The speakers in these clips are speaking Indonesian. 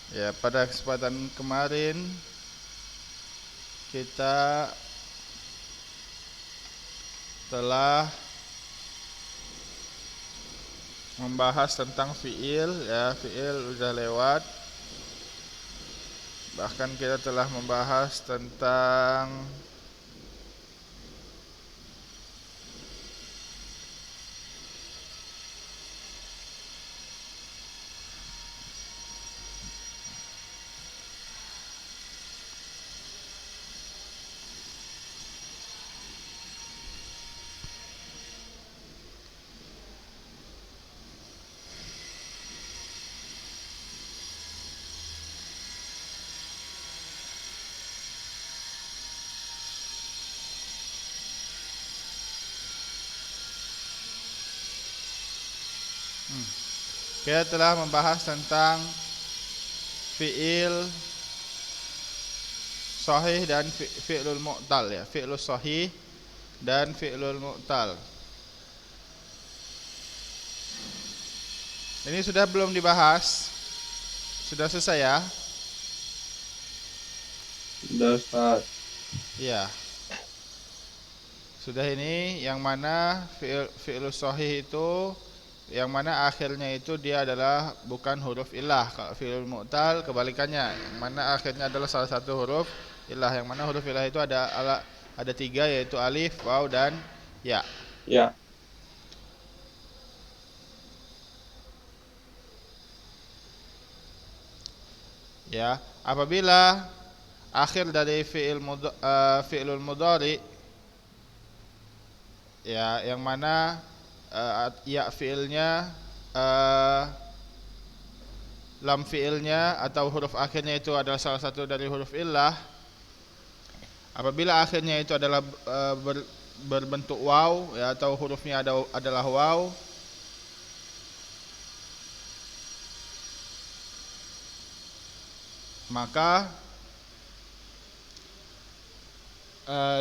Ya, pada kesempatan kemarin kita telah membahas tentang fiil, ya, fiil udah lewat. Bahkan kita telah membahas tentang kita telah membahas tentang fiil sahih dan fi'lul mu'tal, ya, fi'lul sahih dan fi'lul mu'tal. Ini sudah belum dibahas? Sudah selesai ya? Sudah Ustaz. Iya. Sudah. Ini yang mana fi'lul sahih itu yang mana akhirnya itu dia adalah bukan huruf ilah. Kalau fi'lul mu'tal kebalikannya, yang mana akhirnya adalah salah satu huruf ilah. Yang mana huruf ilah itu ada 3, yaitu alif, waw, dan ya. Ya. Ya, apabila akhir dari fi'lul mudhari, ya, yang mana ya fi'ilnya, lam fi'ilnya atau huruf akhirnya itu adalah salah satu dari huruf illah. Apabila akhirnya itu adalah berbentuk waw, ya, atau hurufnya adalah waw, maka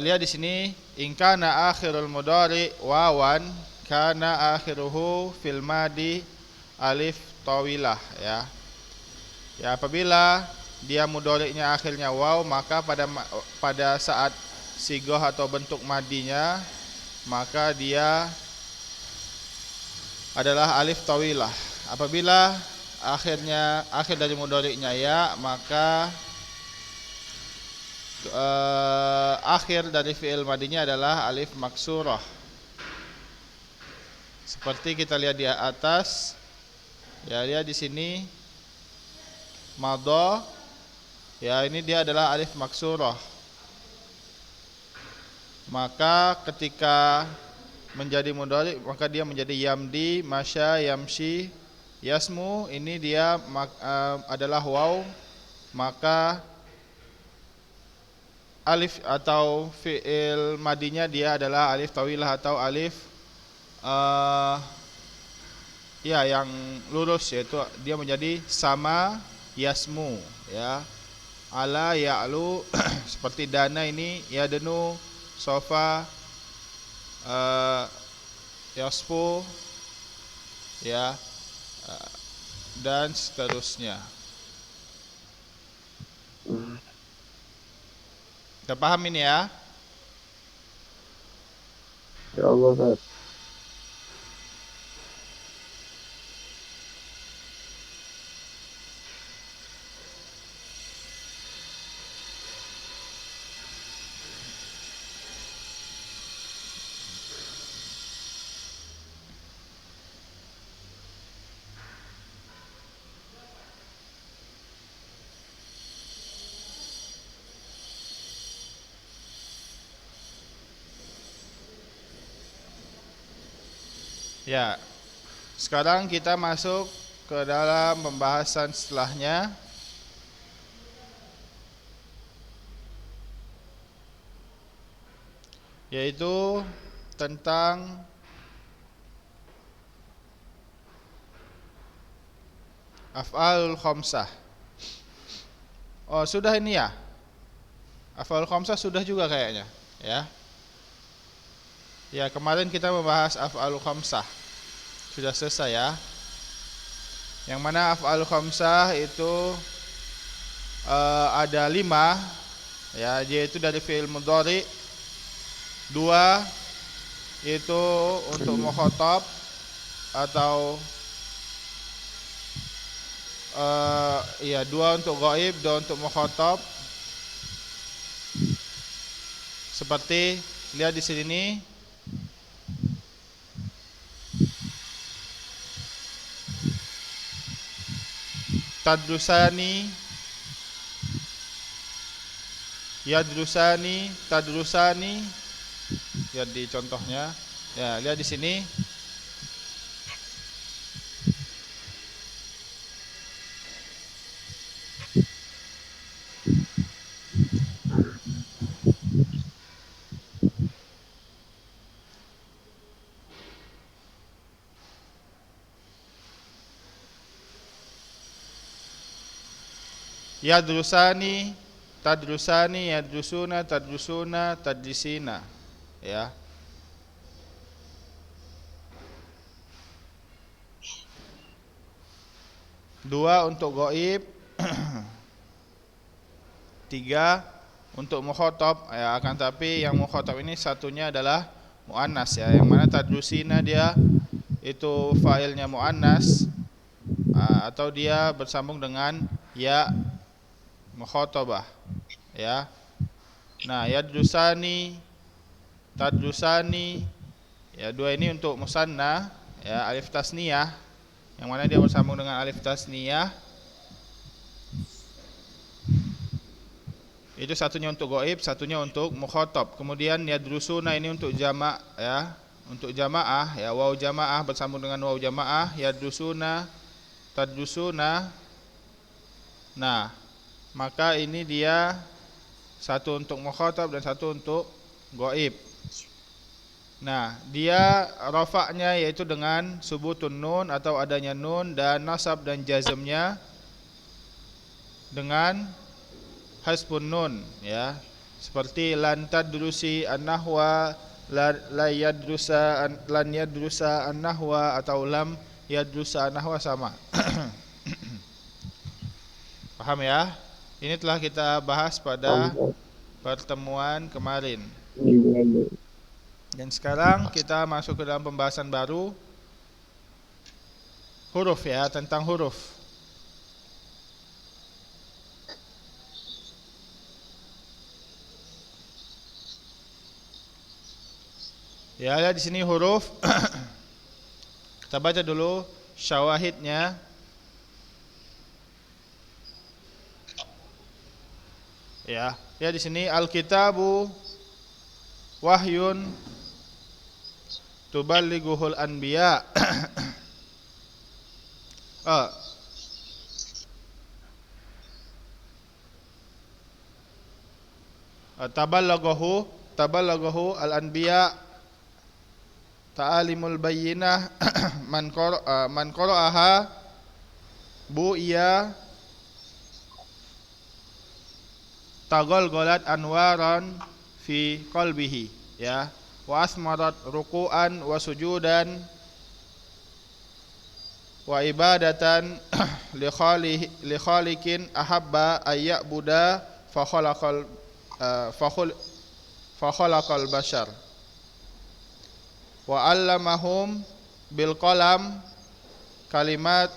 lihat di sini, in kana akhirul mudhari wawan kana akhiruhu fil madi alif tawilah, ya. Ya, apabila dia mudhari'nya akhirnya waw, maka pada saat sigoh atau bentuk madinya, maka dia adalah alif tawilah. Apabila akhir dari mudhari'nya ya, maka akhir dari fi'il madinya adalah alif maksurah. Seperti kita lihat di atas, ya, lihat di sini madha, ya, ini dia adalah alif maksurah. Maka ketika menjadi mudhari, maka dia menjadi yamdi, masya, yamshi, yasmu. Ini dia adalah waw, maka alif atau fi'il madinya dia adalah alif tawilah atau alif ya, yang lurus, yaitu dia menjadi sama yasmu, ya, ala ya'lu. Seperti dana ini yadnu, sofa yasfu, ya, dan seterusnya. Kita paham ini, ya? Ya Allah Ustaz. Ya. Sekarang kita masuk ke dalam pembahasan setelahnya, yaitu tentang af'alul khamsah. Oh, sudah ini ya? Af'alul khamsah sudah juga kayaknya, ya. Ya, kemarin kita membahas af'alul khamsah. Sudah selesai, ya. Yang mana af'alul khamsah itu ada 5 ya, yaitu dari fi'il mudhari. 2 itu untuk mukhatab atau 2 untuk ghaib, 2 untuk mukhatab. Seperti lihat di sini, tadrusani, yadrusani, tadrusani. Lihat di contohnya. Ya, lihat di sini. Yadrusani, tadrusani, yadrusuna, tadrusuna, tadrisina. Ya. Dua untuk ghaib, 3 untuk mukhatab ya, akan tapi yang mukhatab ini satunya adalah muannas ya, yang mana tadrusina dia itu fa'ilnya muannas atau dia bersambung dengan ya mukhatabah ya. Nah, yadrusani, tadrusani ya, 2 ini untuk musanna ya, alif tasniyah, yang mana dia bersambung dengan alif tasniyah. Itu satunya untuk ghaib, satunya untuk mukhatab. Kemudian yadrusuna ini untuk jamak ya, untuk jamaah ya, waw jamaah bersambung dengan waw jamaah, yadrusuna, tadrusuna. Nah, maka ini dia satu untuk mukhatab dan satu untuk ghaib. Nah, dia rafa'nya yaitu dengan subutun nun atau adanya nun, dan nasab dan jazmnya dengan hasbun nun ya. Seperti lan tadrusi an-nahwa, lan yadrusa an-nahwa, atau lam yadrusa an-nahwa, sama. Paham ya? Ini telah kita bahas pada pertemuan kemarin. Dan sekarang kita masuk ke dalam pembahasan baru, huruf ya, tentang huruf. Ya, lihat di sini huruf. Kita baca dulu syawahidnya. Ya, lihat di sini, al-kitabu wahyun tuballighuhul anbiya. Taballaghahu al-anbiya ta'alimul bayyinah man qara'aha bu'iya taghalghalat anwaran fi qalbihi ya, wa asmarat ruku'an wa sujudan wa ibadatan li khaliqin ahabba ayya'buda fa khalaqal bashar wa 'allamahum bil qalam kalimat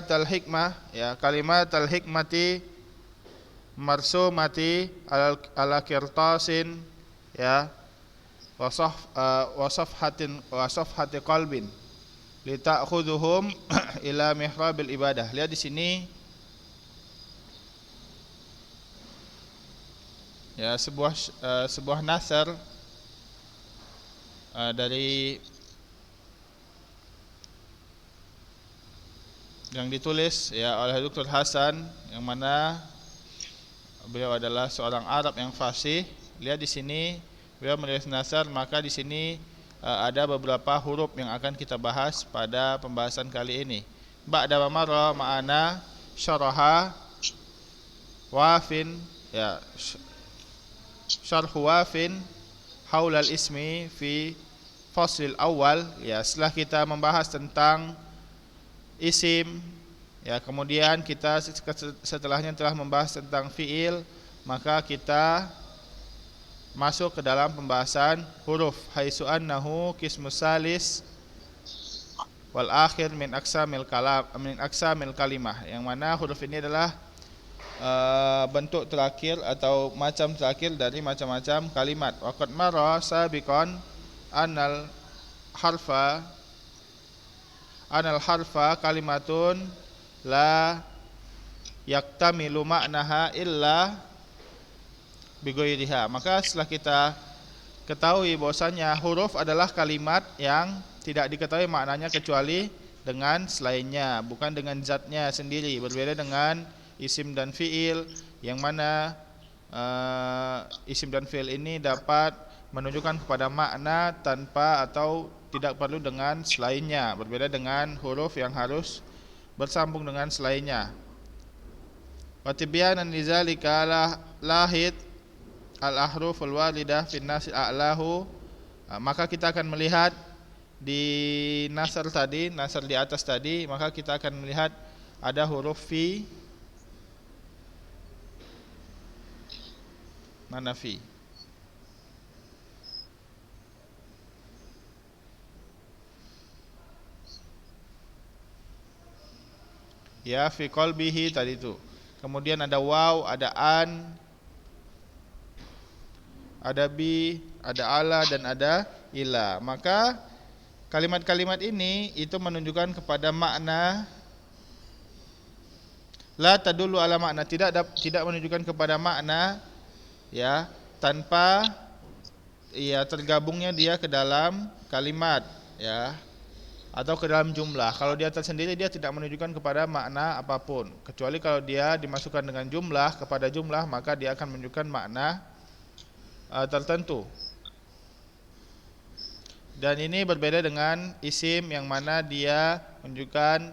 al hikmah ya, kalimat al hikmati marsumati ala kirtasin ya, wasafhati qalbin lita'khudhuhum ila mihrabil ibadah. Lihat di sini ya, sebuah nasr dari yang ditulis ya oleh Dr. Hasan, yang mana beliau adalah seorang Arab yang fasih. Lihat di sini beliau menulis nasr, maka di sini ada beberapa huruf yang akan kita bahas pada pembahasan kali ini. Ba'da marra ma'ana syaraha wafin ya, syarhu wafin haulal ismi fi faslil awal ya, setelah kita membahas tentang isim Ya, kemudian kita setelahnya telah membahas tentang fiil, maka kita masuk ke dalam pembahasan huruf. Haitsu annahu qismus salis wal akhir min aqsamil kalam min aqsamil kalimah, yang mana huruf ini adalah bentuk terakhir atau macam terakhir dari macam-macam kalimat. Waqad marra sabiqan anal harfa kalimatun la yaktamilu ma'naha illa bigoiriha. Maka setelah kita ketahui bahwasanya huruf adalah kalimat yang tidak diketahui maknanya kecuali dengan selainnya, bukan dengan zatnya sendiri. Berbeda dengan isim dan fiil, yang mana isim dan fiil ini dapat menunjukkan kepada makna tanpa atau tidak perlu dengan selainnya. Berbeda dengan huruf yang harus bersambung dengan selainnya. Wa tibyanan lidzalika lahid al-ahruful walidah fin nas a'lahu. Maka kita akan melihat di nasr di atas tadi, maka kita akan melihat ada huruf fi. Mana fi? Ya, fi qalbihi tadi itu. Kemudian ada waw, ada an, ada bi, ada ala, dan ada ila. Maka kalimat-kalimat ini itu menunjukkan kepada makna. La tadullu ala makna, tidak menunjukkan kepada makna, ya, tanpa ya tergabungnya dia ke dalam kalimat, ya, atau ke dalam jumlah. Kalau dia tersendiri dia tidak menunjukkan kepada makna apapun, kecuali kalau dia dimasukkan dengan jumlah kepada jumlah, maka dia akan menunjukkan makna tertentu. Dan ini berbeda dengan isim yang mana dia menunjukkan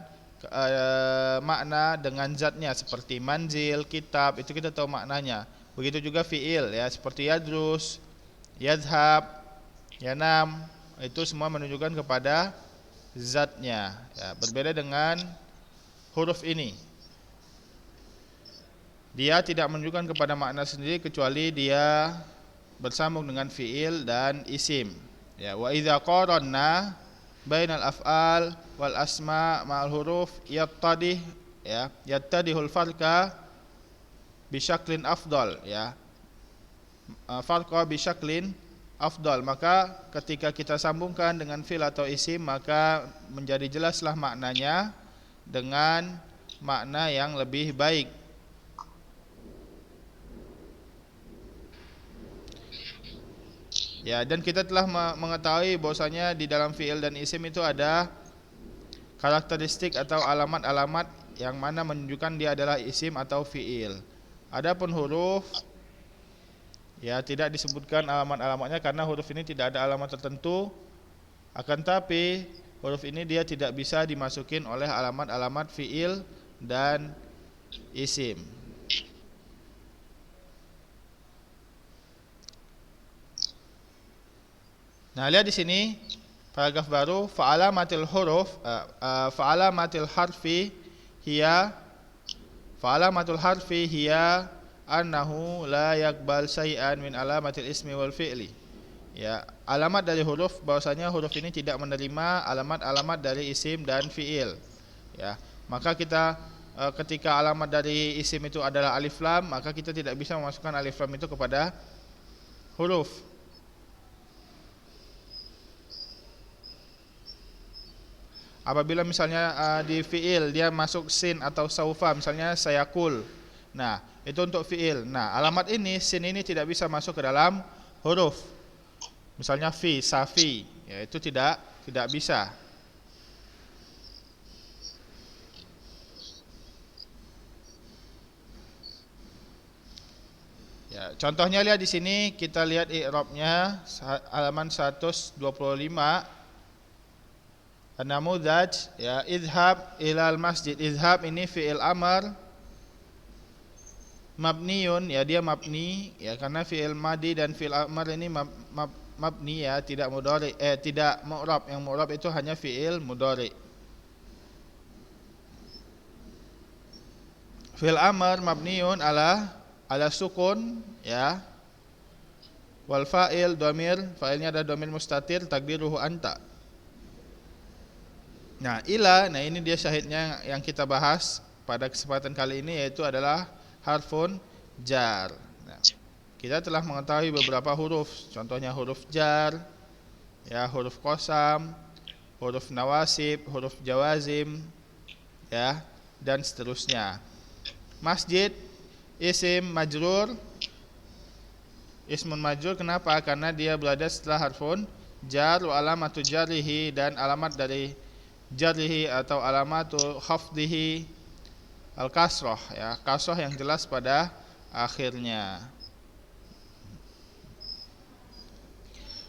makna dengan zatnya, seperti manzil, kitab, itu kita tahu maknanya. Begitu juga fiil, ya, seperti yadrus, yadhab, yanam, itu semua menunjukkan kepada zatnya, ya. Berbeda dengan huruf ini, dia tidak menunjukkan kepada makna sendiri kecuali dia bersambung dengan fiil dan isim, ya. Wa idza qaranna bainal af'al wal asma ma'al huruf yattadihul farqa bisyaklin afdal, ya, farqa bisyaklin afdal. Maka ketika kita sambungkan dengan fi'il atau isim, maka menjadi jelaslah maknanya dengan makna yang lebih baik. Ya, dan kita telah mengetahui bahwasanya di dalam fi'il dan isim itu ada karakteristik atau alamat-alamat yang mana menunjukkan dia adalah isim atau fi'il. Adapun huruf, ya, tidak disebutkan alamat-alamatnya karena huruf ini tidak ada alamat tertentu. Akan tapi huruf ini dia tidak bisa dimasukin oleh alamat-alamat fi'il dan isim. Nah, lihat di sini paragraf baru, fa'alamatil huruf, fa'alamatil harfi hiya annahu la yaqbal syai'an min alamatil ismi wal fi'li. Ya, alamat dari huruf, bahwasanya huruf ini tidak menerima alamat-alamat dari isim dan fi'il, ya. Maka kita ketika alamat dari isim itu adalah alif lam, maka kita tidak bisa memasukkan alif lam itu kepada huruf. Apabila misalnya di fi'il dia masuk sin atau saufa, misalnya sayakul, nah itu untuk fi'il. Nah, alamat ini, sin ini tidak bisa masuk ke dalam huruf. Misalnya fi, safi, ya, itu tidak bisa. Ya, contohnya lihat di sini, kita lihat i'rabnya halaman 125. An-namudhaj, ya, idhab ilal masjid. Idhab ini fi'il amr mabniun, ya, dia mabni, ya, karena fi'il madi dan fi'il amr ini mabni, ya, tidak mudhari, tidak mu'rab. Yang mu'rab itu hanya fi'il mudhari. Fil amr mabniun ala sukun, ya. Wal fa'il dhamir, fa'ilnya ada dhamir mustatir takdiruhu anta. Nah, nah ini dia syahidnya yang kita bahas pada kesempatan kali ini, yaitu adalah harfun jar. Nah, kita telah mengetahui beberapa huruf, contohnya huruf jar, ya, huruf qasam, huruf nawasib, huruf jawazim, ya, dan seterusnya. Masjid, isim majrur, ismun majrur, kenapa? Karena dia berada setelah harfun jar, wa alamatu jarihi, dan alamat dari jarihi atau alamatu khafdihi al-kasroh, ya, kasroh yang jelas pada akhirnya.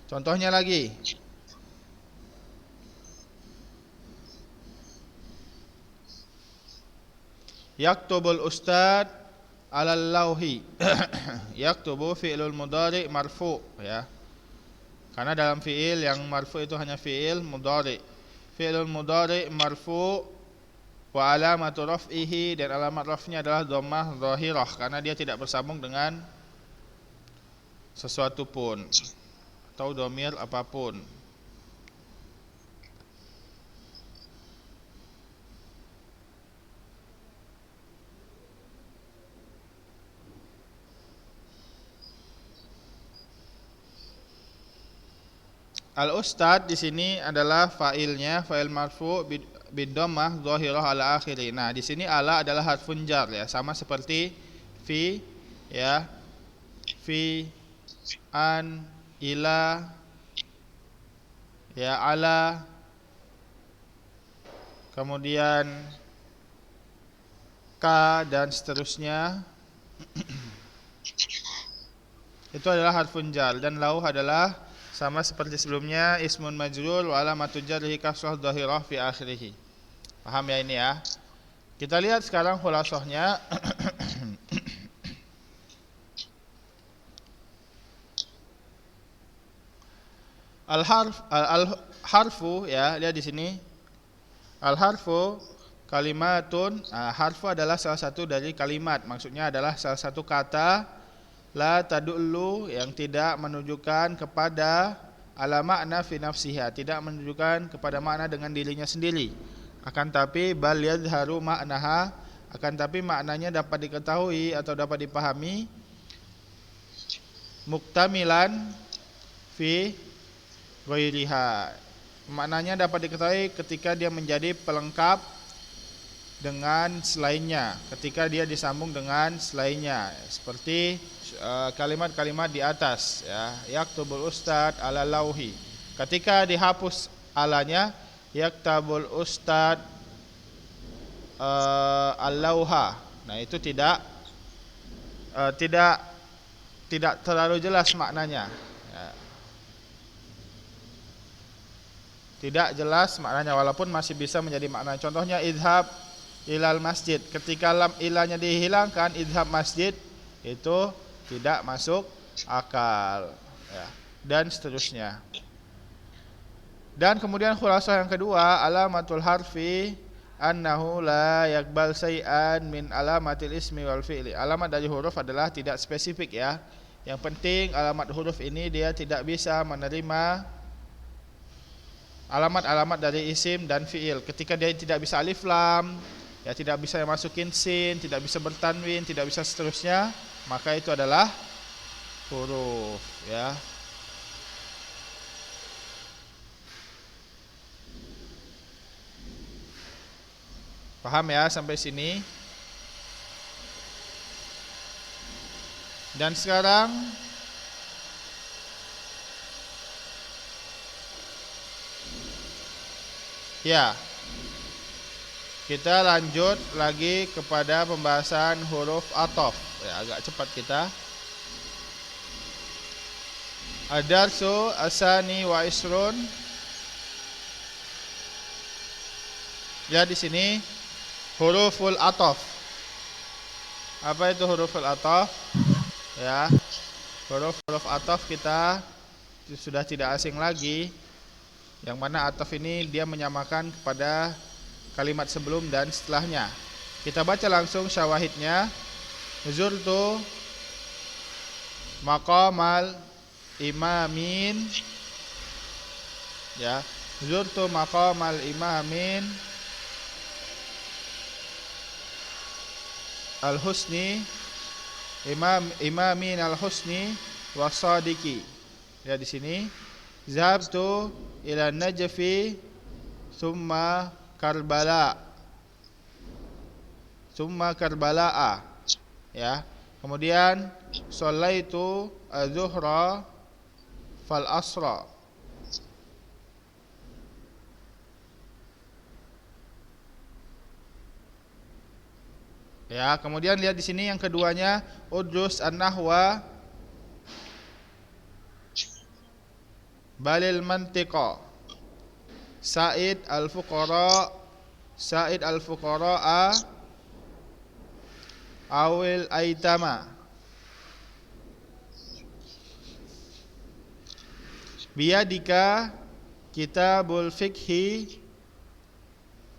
Contohnya lagi, yaktubul ustad alal lauhi. Yaktubu fi'lul mudhari marfu, ya. Karena dalam fi'il yang marfu itu hanya fi'il mudhari. Fi'lul mudhari marfu wa alamatu raf'ihi, dan alamat raf'nya adalah dhammah zahirah karena dia tidak bersambung dengan sesuatu pun atau dhamir apapun. Al-ustad di sini adalah fa'ilnya, fa'il marfu bidhammah dhahirah ala akhiri. Nah, di sini ala adalah harfun jar, ya, sama seperti fi, ya. Fi, an, ila, ya, ala. Kemudian ka dan seterusnya. Itu adalah harfun jar, dan lauh adalah sama seperti sebelumnya, ismun majrur wa alamatu jarrihi kasrah dhahirah fi akhirih. Paham ya ini, ya? Kita lihat sekarang khulasahnya. Al-harfu, ya, lihat di sini. Al-harfu kalimatun. Harfu adalah salah satu dari kalimat, maksudnya adalah salah satu kata la tadullu, yang tidak menunjukkan kepada ala makna fi nafsiha, tidak menunjukkan kepada makna dengan dirinya sendiri. Akan tapi bal yadharu maknaha, akan tapi maknanya dapat diketahui atau dapat dipahami muktamilan fi ghairiha. Maknanya dapat diketahui ketika dia menjadi pelengkap dengan selainnya, ketika dia disambung dengan selainnya, seperti kalimat-kalimat di atas, ya. Yaktubul ustad ala lauhi, ketika dihapus alanya, yaktabul ustad al-lauha. Nah, itu tidak terlalu jelas maknanya, ya. Tidak jelas maknanya, walaupun masih bisa menjadi makna. Contohnya idhab ilal masjid, ketika lam ilahnya dihilangkan, idhab masjid, itu tidak masuk akal, ya, dan seterusnya. Dan kemudian khulasah yang kedua, alamatul harfi annahu la yakbal say'an min alamatil ismi wal fi'li. Alamat dari huruf adalah tidak spesifik, ya. Yang penting alamat huruf ini dia tidak bisa menerima alamat-alamat dari isim dan fi'il. Ketika dia tidak bisa alif lam, ya, tidak bisa masukin sin, tidak bisa bertanwin, tidak bisa seterusnya, maka itu adalah huruf, ya. Paham, ya, sampai sini? Dan sekarang ya, kita lanjut lagi kepada pembahasan huruf athof, ya, agak cepat kita. Ad-darsu asani wa isrun. Ya, di sini huruful athof. Apa itu huruful athof? Ya, huruf athof kita sudah tidak asing lagi, yang mana athof ini dia menyamakan kepada kalimat sebelum dan setelahnya. Kita baca langsung syawahidnya. Zurtu maqamal imamin, ya. Zurtu maqamal imamin al-husni, imamin al-husni wasadiki. Ya, di sini zahabtu ila Najfi summa Karbala'a, ya. Kemudian shallaitu az-zuhra fal asra. Ya, kemudian lihat di sini yang keduanya, udrus an-nahwa balil mantiqa Sa'id al-fuqara'a awil aitama biyadika kitabul fikhi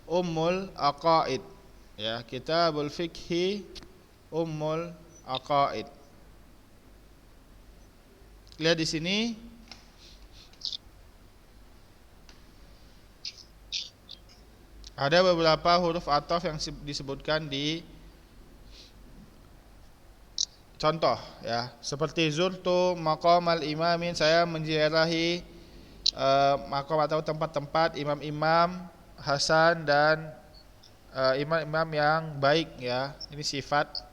ummul aqaid. Ya, kitabul fikhi ummul aqaid. Lihat di sini ada beberapa huruf ataf yang disebutkan di contoh, ya, seperti zurtu maqamal imamin, saya menziarahi maqam atau tempat-tempat imam-imam hasan dan imam-imam yang baik, ya. Ini sifat.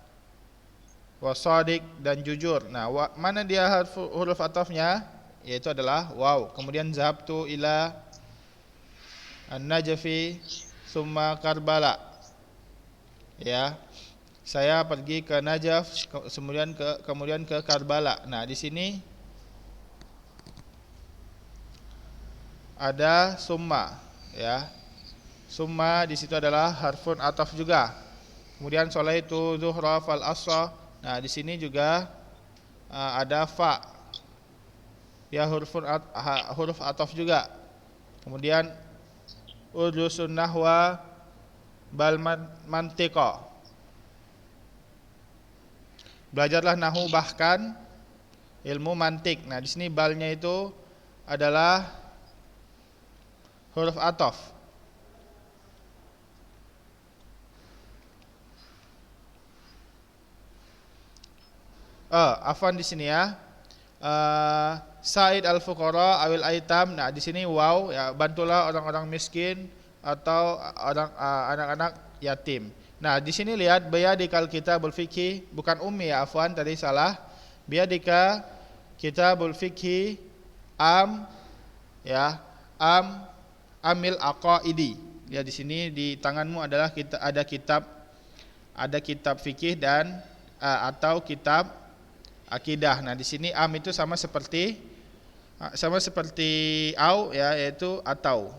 Wasadik, dan jujur. Nah, mana dia huruf atafnya? Yaitu adalah waw. Kemudian zahabtu ila an-Najfi summa Karbala. Ya. Saya pergi ke Najaf, kemudian ke Karbala. Nah, di sini ada summa, ya. Summa di situ adalah harfun ataf juga. Kemudian sholaitu zuhra fal asra. Nah, di sini juga ada fa. Ya, huruf ataf juga. Kemudian udrusun nahwa bal mantiqa. Belajarlah nahu bahkan ilmu mantik. Nah, di sini balnya itu adalah huruf ataf. Afwan di sini, ya. Sa'id al-fuqara awil aitam. Nah, di sini waw, ya, bantulah orang-orang miskin atau orang anak-anak yatim. Nah, di sini lihat biyadikal kitabul fikhi, bukan ummi, ya, afwan tadi salah. Biyadika kitabul fikhi ya, amil aqaidi. Ya, di sini di tanganmu adalah ada kitab fikih dan atau kitab akidah. Nah, di sini itu sama seperti au, ya, yaitu atau.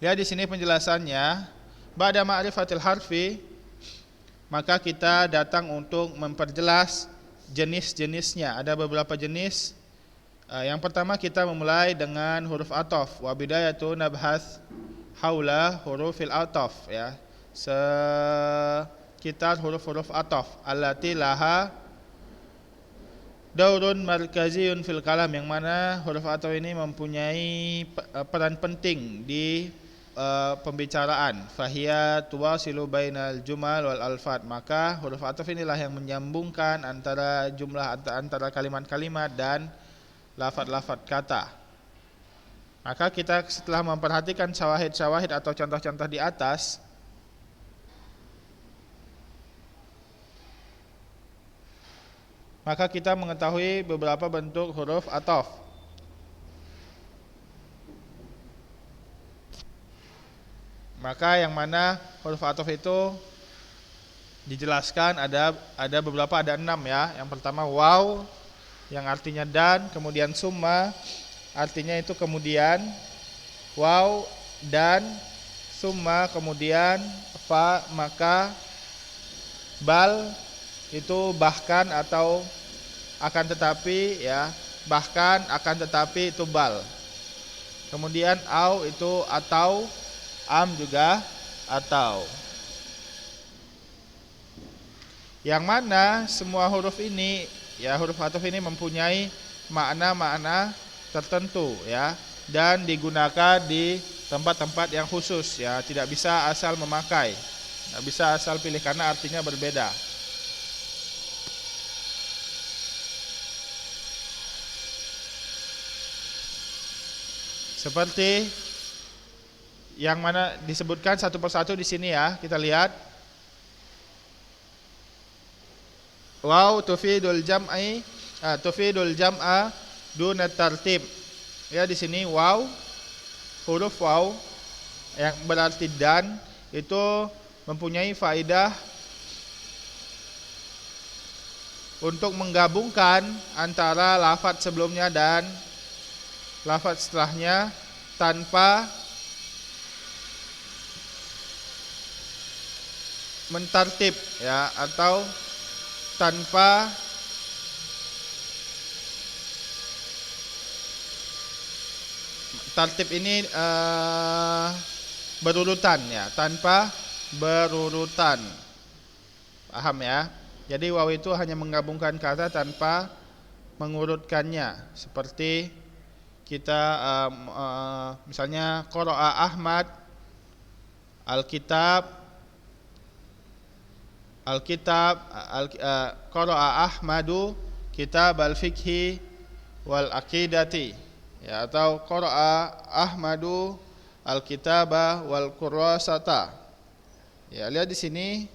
Lihat di sini penjelasannya. Ba'da ma'rifatil harfi, maka kita datang untuk memperjelas jenis-jenisnya. Ada beberapa jenis. Yang pertama kita memulai dengan huruf ataf. Wa bidayatu nabhath haula hurufil ataf, ya. Sekitar huruf-huruf ataf allati laha daurun markaziyun fil kalam, yang mana huruf ataf ini mempunyai peran penting di pembicaraan. Fahiya tuwasilu bainal jumal wal alfat, maka huruf ataf inilah yang menyambungkan antara antara kalimat-kalimat dan lafaz-lafaz kata. Maka kita setelah memperhatikan syawahid atau contoh-contoh di atas, maka kita mengetahui beberapa bentuk huruf ataf. Maka yang mana huruf ataf itu dijelaskan ada beberapa, ada 6, ya. Yang pertama waw yang artinya dan, kemudian summa artinya itu kemudian, waw dan, summa kemudian, fa maka, bal itu bahkan atau akan tetapi, ya, bahkan akan tetapi itu bal. Kemudian au itu atau, am juga atau. Yang mana semua huruf ini, ya huruf ataf ini mempunyai makna-makna tertentu ya, dan digunakan di tempat-tempat yang khusus ya, tidak bisa asal memakai, tidak bisa asal pilih karena artinya berbeda. Seperti yang mana disebutkan satu persatu di sini ya, kita lihat. Waw tufidul jam'a duna tartib. Ya di sini waw, huruf waw yang berarti dan itu mempunyai faedah untuk menggabungkan antara lafaz sebelumnya dan lafaz setelahnya tanpa mentartib ya, atau tanpa tartib ini berurutan ya, tanpa berurutan. Paham ya? Jadi waw itu hanya menggabungkan kata tanpa mengurutkannya. Seperti kita misalnya qara'a Ahmad qara'a Ahmadu kitab al-fiqhi wal aqidati ya, atau qara'a Ahmadu al-kitaba wal kurasata. Ya, lihat di sini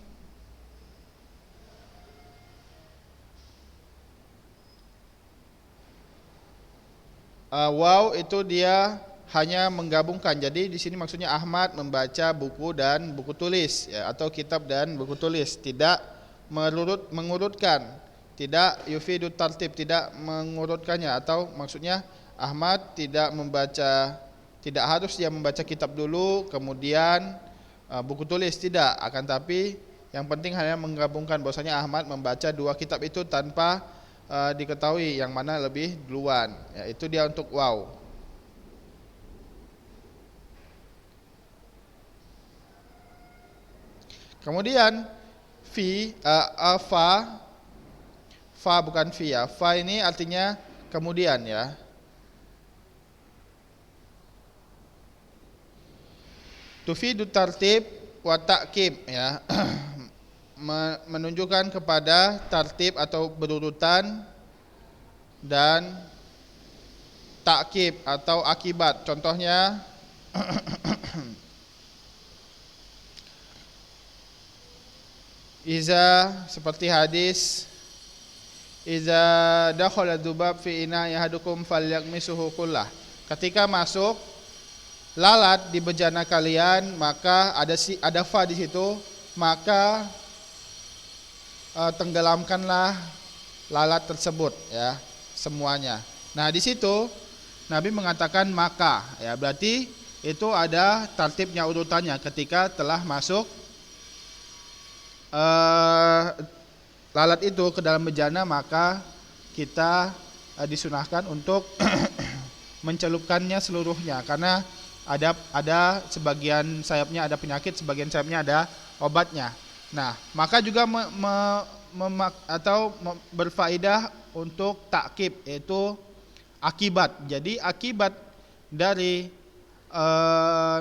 waw itu dia hanya menggabungkan. Jadi di sini maksudnya Ahmad membaca buku dan buku tulis ya, atau kitab dan buku tulis, tidak mengurutkan, tidak yufidu tartib, tidak mengurutkannya, atau maksudnya Ahmad tidak harus dia membaca kitab dulu kemudian buku tulis, tidak, akan tapi yang penting hanya menggabungkan bahwasanya Ahmad membaca dua kitab itu tanpa diketahui yang mana lebih duluan ya, itu dia untuk waw. Kemudian fa bukan fi ya, fa ini artinya kemudian ya. Tufidu tartib wa ta'kib ya. Menunjukkan kepada tartib atau berurutan dan ta'kib atau akibat. Contohnya iza, seperti hadis iza dakhala dzubab fi ina'i ahadukum falyakmisuhu kullah. Ketika masuk lalat di bejana kalian, maka ada fa di situ, maka tenggelamkanlah lalat tersebut ya, semuanya. Nah, di situ Nabi mengatakan maka ya, berarti itu ada tartibnya, urutannya. Ketika telah masuk lalat itu ke dalam bejana, maka kita disunahkan untuk mencelupkannya seluruhnya, karena ada sebagian sayapnya ada penyakit, sebagian sayapnya ada obatnya. Nah, maka juga berfaedah untuk takkib, yaitu akibat. Jadi akibat dari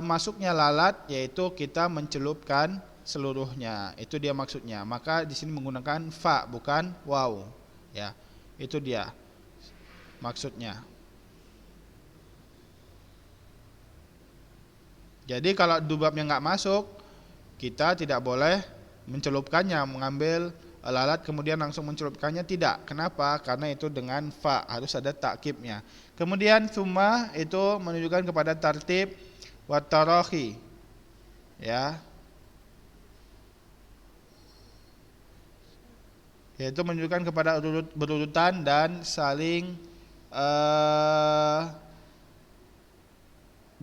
masuknya lalat yaitu kita mencelupkan seluruhnya. Itu dia maksudnya. Maka di sini menggunakan fa bukan waw. Ya, itu dia maksudnya. Jadi kalau dubabnya nggak masuk, kita tidak boleh mencelupkannya, mengambil lalat kemudian langsung mencelupkannya, tidak. Kenapa? Karena itu dengan fa, harus ada takkibnya. Kemudian summa itu menunjukkan kepada tartib wa tarahi. Ya. Yaitu menunjukkan kepada berurutan dan saling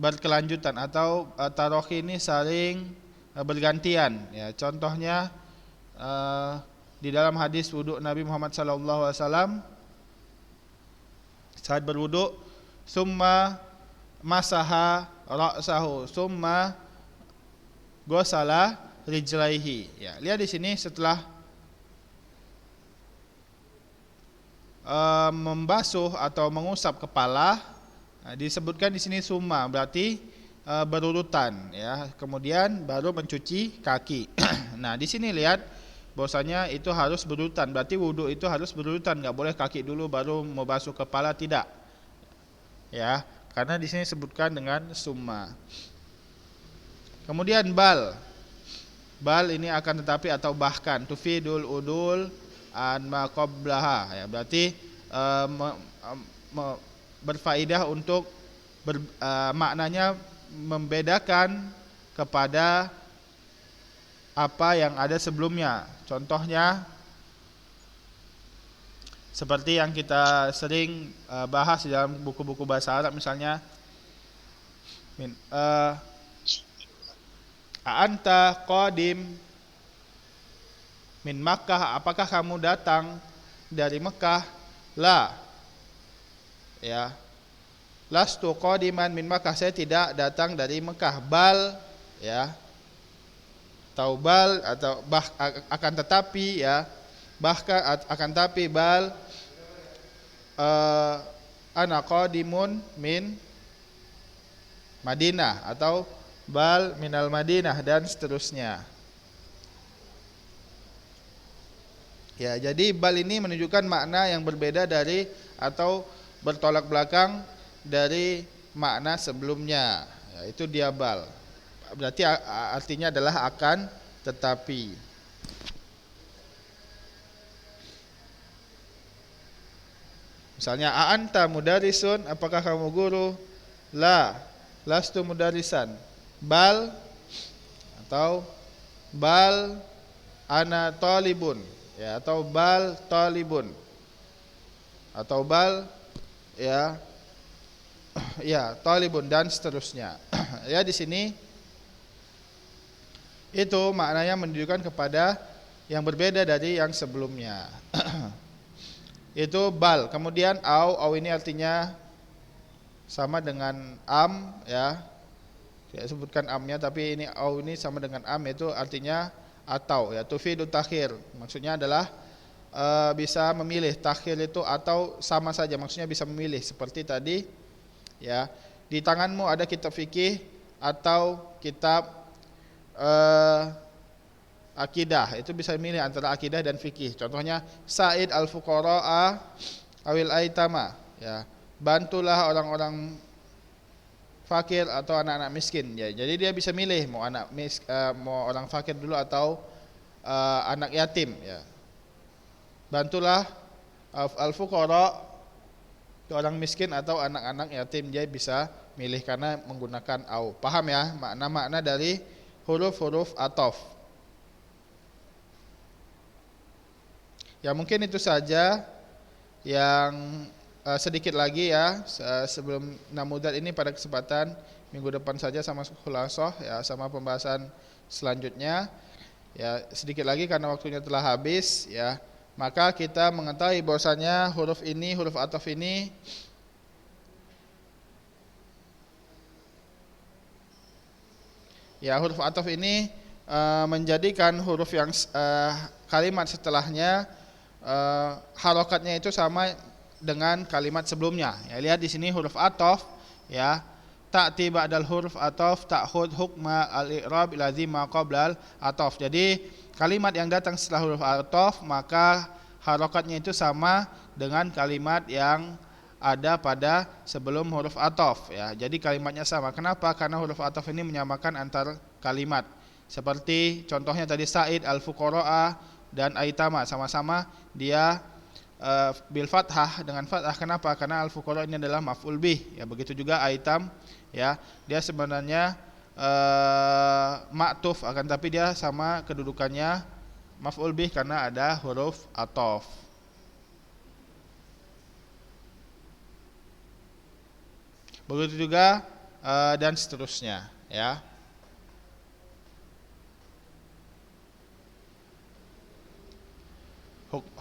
berkelanjutan, atau tarahi ini saling bergantian ya. Contohnya di dalam hadis wudhu Nabi Muhammad SAW, saat berwudhu, summa masaha ra'sahu, summa ghasala rijlaihi. Ya, lihat di sini setelah membasuh atau mengusap kepala, disebutkan di sini summa, berarti berurutan ya. Kemudian baru mencuci kaki. Nah, di sini lihat bahwasanya itu harus berurutan. Berarti wudu itu harus berurutan, nggak boleh kaki dulu baru mau basuh kepala, tidak. Ya, karena di sini disebutkan dengan summa. Kemudian bal. Bal ini akan tetapi atau bahkan, tufidul udul an ma qablaha ya, berarti berfaedah untuk maknanya membedakan kepada apa yang ada sebelumnya. Contohnya seperti yang kita sering bahas di dalam buku-buku bahasa Arab, misalnya anta qadim min Makkah, apakah kamu datang dari Mekah? La, ya, lastu qadiman min Makkah, saya tidak datang dari Mekah. Bal, ya, atau bal, atau akan tetapi, ya, bahkan akan tapi, bal ana qadimun min Madinah, atau bal minal Madinah, dan seterusnya. Ya, jadi bal ini menunjukkan makna yang berbeda dari atau bertolak belakang dari makna sebelumnya. Ya, itu dia bal. Berarti artinya adalah akan tetapi. Misalnya a'anta mudarisun, apakah kamu guru? La, lastu mudarisan. Bal, atau bal ana talibun, ya, atau bal talibun, atau bal, ya, ya, talibun, dan seterusnya. Ya, di sini itu maknanya menunjukkan kepada yang berbeda dari yang sebelumnya. Itu bal. Kemudian au ini artinya sama dengan am, ya. Saya sebutkan amnya, tapi ini au ini sama dengan am, itu artinya atau, ya, tufidu takhir. Maksudnya adalah bisa memilih. Takhir itu atau sama saja, maksudnya bisa memilih. Seperti tadi, ya, di tanganmu ada kitab fikih atau kitab akidah, itu bisa memilih antara akidah dan fikih. Contohnya Sa'id al-fuqara'a awil aitama, ya, bantulah orang-orang fakir atau anak-anak miskin, ya. Jadi dia bisa milih mau mau orang fakir dulu atau anak yatim, ya. Bantulah al-fuqara, orang miskin atau anak-anak yatim, dia bisa milih karena menggunakan au. Paham ya makna-makna dari huruf-huruf ataf. Ya, mungkin itu saja yang sedikit lagi, ya, sebelum namudat ini pada kesempatan minggu depan saja sama khulasoh, ya, sama pembahasan selanjutnya. Ya, sedikit lagi karena waktunya telah habis, ya. Maka kita mengetahui bahwasanya huruf ini, huruf ataf ini ya, huruf ataf ini menjadikan huruf yang kalimat setelahnya harokatnya itu sama dengan kalimat sebelumnya. Ya, lihat di sini huruf ataf, ya, ta'ti ba'dal huruf ataf ta'khud hukma al-i'rab allazi ma qabla al-ataf. Jadi kalimat yang datang setelah huruf ataf maka harokatnya itu sama dengan kalimat yang ada pada sebelum huruf ataf, ya. Jadi kalimatnya sama. Kenapa? Karena huruf ataf ini menyamakan antar kalimat. Seperti contohnya tadi Sa'id al-fuqara'a dan aitama, sama-sama dia bil fathah, dengan fathah. Kenapa? Karena al-fuqara ini adalah maf'ul bih, ya. Begitu juga aitam, ya, dia sebenarnya ma'tuf, akan tapi dia sama kedudukannya maf'ul bih karena ada huruf ataf. Begitu juga dan seterusnya, ya.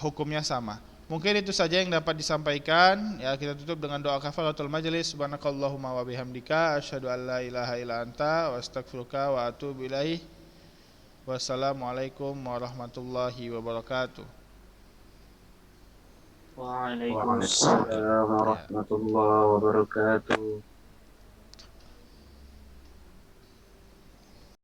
Hukumnya sama. Mungkin itu saja yang dapat disampaikan. Ya, kita tutup dengan doa kafaratul majelis. Subhanakallahumma wa bihamdika asyhadu an la ilaha illa anta wa astaghfiruka wa atubu ilaih. Wassalamualaikum warahmatullahi wabarakatuh. Waalaikumsalam warahmatullahi wabarakatuh.